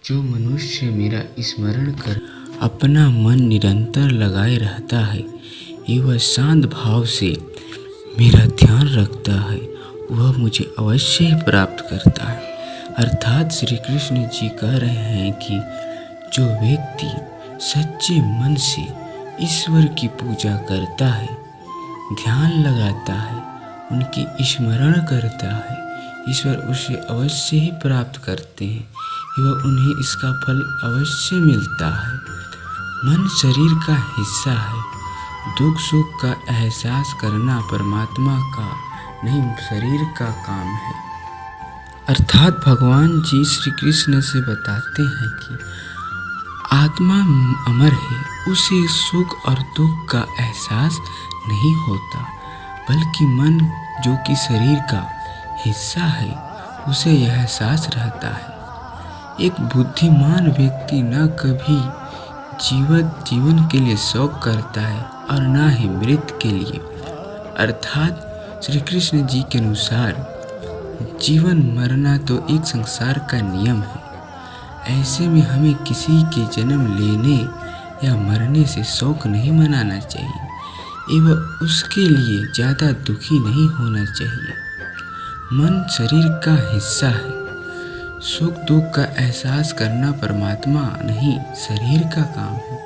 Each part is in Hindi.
जो मनुष्य मेरा स्मरण कर अपना मन निरंतर लगाए रहता है, वह शांत भाव से मेरा ध्यान रखता है, वह मुझे अवश्य ही प्राप्त करता है। अर्थात श्री कृष्ण जी कह रहे हैं कि जो व्यक्ति सच्चे मन से ईश्वर की पूजा करता है, ध्यान लगाता है, उनकी स्मरण करता है, ईश्वर उसे अवश्य ही प्राप्त करते हैं एवं उन्हें इसका फल अवश्य मिलता है। मन शरीर का हिस्सा है। दुख सुख का एहसास करना परमात्मा का नहीं, शरीर का काम है। अर्थात भगवान जी श्री कृष्ण से बताते हैं कि आत्मा अमर है, उसे सुख और दुख का एहसास नहीं होता, बल्कि मन जो कि शरीर का हिस्सा है उसे यह एहसास रहता है। एक बुद्धिमान व्यक्ति न कभी जीवन के लिए शौक करता है और न ही मृत्यु के लिए। अर्थात श्री कृष्ण जी के अनुसार जीवन मरना तो एक संसार का नियम है। ऐसे में हमें किसी के जन्म लेने या मरने से शौक नहीं मनाना चाहिए एवं उसके लिए ज़्यादा दुखी नहीं होना चाहिए। मन शरीर का हिस्सा है। सुख दुख का एहसास करना परमात्मा नहीं, शरीर का काम है।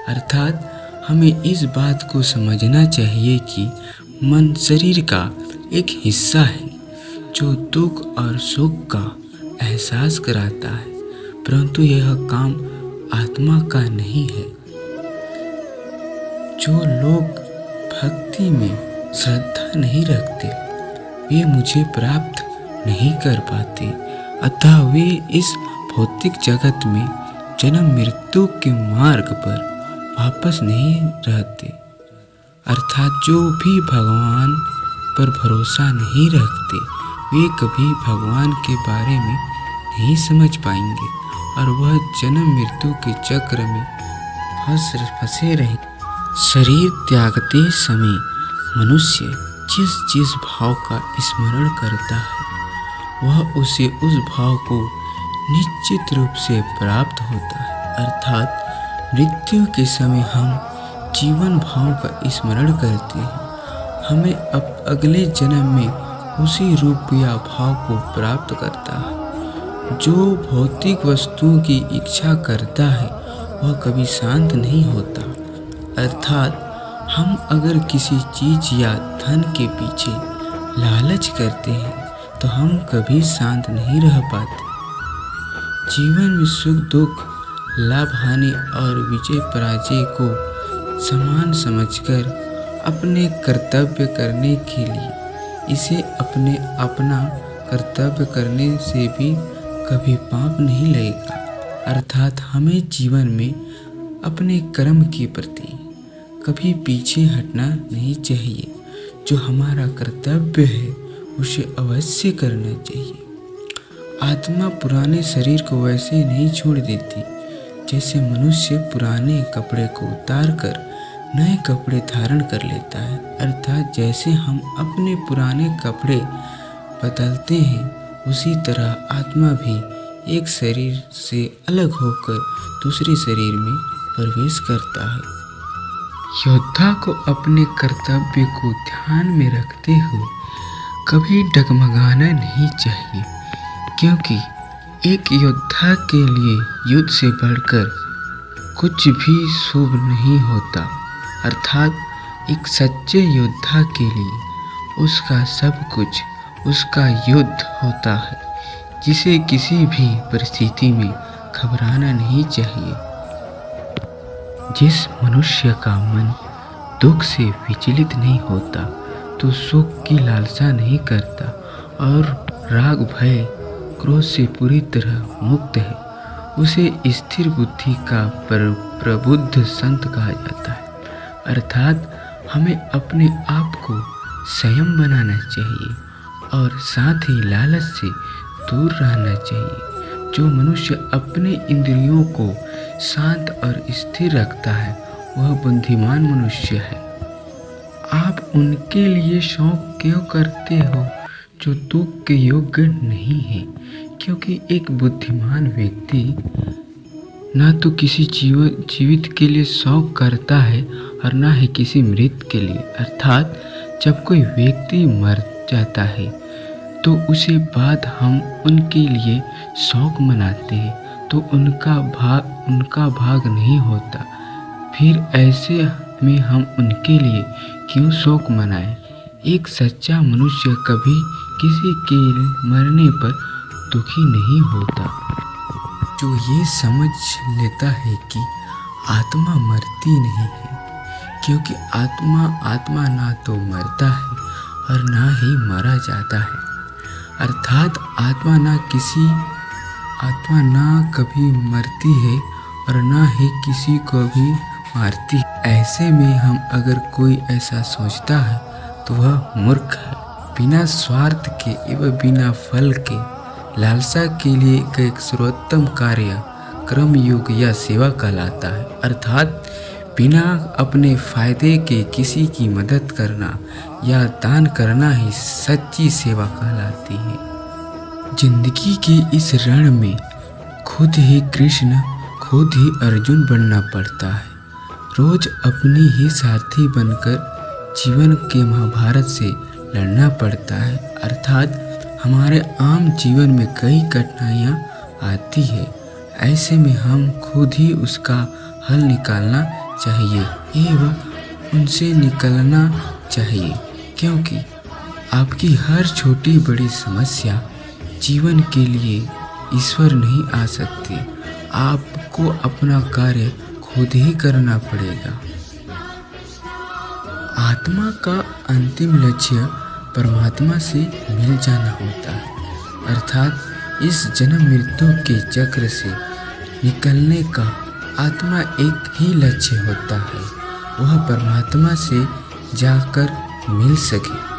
अर्थात हमें इस बात को समझना चाहिए कि मन शरीर का एक हिस्सा है जो दुख और सुख का एहसास कराता है, परंतु यह काम आत्मा का नहीं है। जो लोग भक्ति में श्रद्धा नहीं रखते, वे मुझे प्राप्त नहीं कर पाते, अतः वे इस भौतिक जगत में जन्म मृत्यु के मार्ग पर वापस नहीं रहते। अर्थात जो भी भगवान पर भरोसा नहीं रखते, वे कभी भगवान के बारे में नहीं समझ पाएंगे और वह जन्म मृत्यु के चक्र में फंसे रहेंगे। शरीर त्यागते समय मनुष्य जिस भाव का स्मरण करता है, वह उसे उस भाव को निश्चित रूप से प्राप्त होता है। अर्थात मृत्यु के समय हम जीवन भाव का स्मरण करते हैं, हमें अब अगले जन्म में उसी रूप या भाव को प्राप्त करता है। जो भौतिक वस्तुओं की इच्छा करता है वह कभी शांत नहीं होता। अर्थात हम अगर किसी चीज या धन के पीछे लालच करते हैं तो हम कभी शांत नहीं रह पाते। जीवन में सुख दुख, लाभ हानि और विजय पराजय को समान समझकर अपने कर्तव्य करने के लिए इसे अपना कर्तव्य करने से भी कभी पाप नहीं लगेगा। अर्थात हमें जीवन में अपने कर्म के प्रति कभी पीछे हटना नहीं चाहिए। जो हमारा कर्तव्य है उसे अवश्य करना चाहिए। आत्मा पुराने शरीर को वैसे नहीं छोड़ देती जैसे मनुष्य पुराने कपड़े को उतार कर नए कपड़े धारण कर लेता है। अर्थात जैसे हम अपने पुराने कपड़े बदलते हैं, उसी तरह आत्मा भी एक शरीर से अलग होकर दूसरे शरीर में प्रवेश करता है। योद्धा को अपने कर्तव्य को ध्यान में रखते हुए कभी डगमगाना नहीं चाहिए, क्योंकि एक योद्धा के लिए युद्ध से बढ़कर कुछ भी शुभ नहीं होता। अर्थात एक सच्चे योद्धा के लिए उसका सब कुछ उसका युद्ध होता है, जिसे किसी भी परिस्थिति में घबराना नहीं चाहिए। जिस मनुष्य का मन दुख से विचलित नहीं होता, तो सुख की लालसा नहीं करता और राग भय क्रोध से पूरी तरह मुक्त है, उसे स्थिर बुद्धि का प्रबुद्ध संत कहा जाता है। अर्थात हमें अपने आप को संयम बनाना चाहिए और साथ ही लालच से दूर रहना चाहिए। जो मनुष्य अपने इंद्रियों को शांत और स्थिर रखता है वह बुद्धिमान मनुष्य है। आप उनके लिए शौक क्यों करते हो जो दुख के योग्य नहीं है, क्योंकि एक बुद्धिमान व्यक्ति ना तो किसी जीवित के लिए शौक करता है और ना ही किसी मृत के लिए। अर्थात जब कोई व्यक्ति मर जाता है तो उसे बाद हम उनके लिए शौक मनाते हैं तो उनका भाग नहीं होता। फिर ऐसे में हम उनके लिए क्यों शोक मनाएं? एक सच्चा मनुष्य कभी किसी के मरने पर दुखी नहीं होता। जो ये समझ लेता है कि आत्मा मरती नहीं है, क्योंकि आत्मा ना तो मरता है और ना ही मरा जाता है। अर्थात आत्मा ना कभी मरती है और ना ही किसी को भी मारती है। ऐसे में हम अगर कोई ऐसा सोचता है तो वह मूर्ख है। बिना स्वार्थ के एवं बिना फल के लालसा के लिए एक सर्वोत्तम कार्य कर्म योग या सेवा कहलाता है। अर्थात बिना अपने फायदे के किसी की मदद करना या दान करना ही सच्ची सेवा कहलाती है। जिंदगी के इस रण में खुद ही कृष्ण खुद ही अर्जुन बनना पड़ता है। रोज अपनी ही सारथी बनकर जीवन के महाभारत से लड़ना पड़ता है। अर्थात हमारे आम जीवन में कई कठिनाइयाँ आती है। ऐसे में हम खुद ही उसका हल निकालना चाहिए एवं उनसे निकलना चाहिए, क्योंकि आपकी हर छोटी बड़ी समस्या जीवन के लिए ईश्वर नहीं आ सकते। आपको अपना कार्य खुद ही करना पड़ेगा। आत्मा का अंतिम लक्ष्य परमात्मा से मिल जाना होता है। अर्थात इस जन्म मृत्यु के चक्र से निकलने का आत्मा एक ही लक्ष्य होता है, वह परमात्मा से जाकर मिल सके।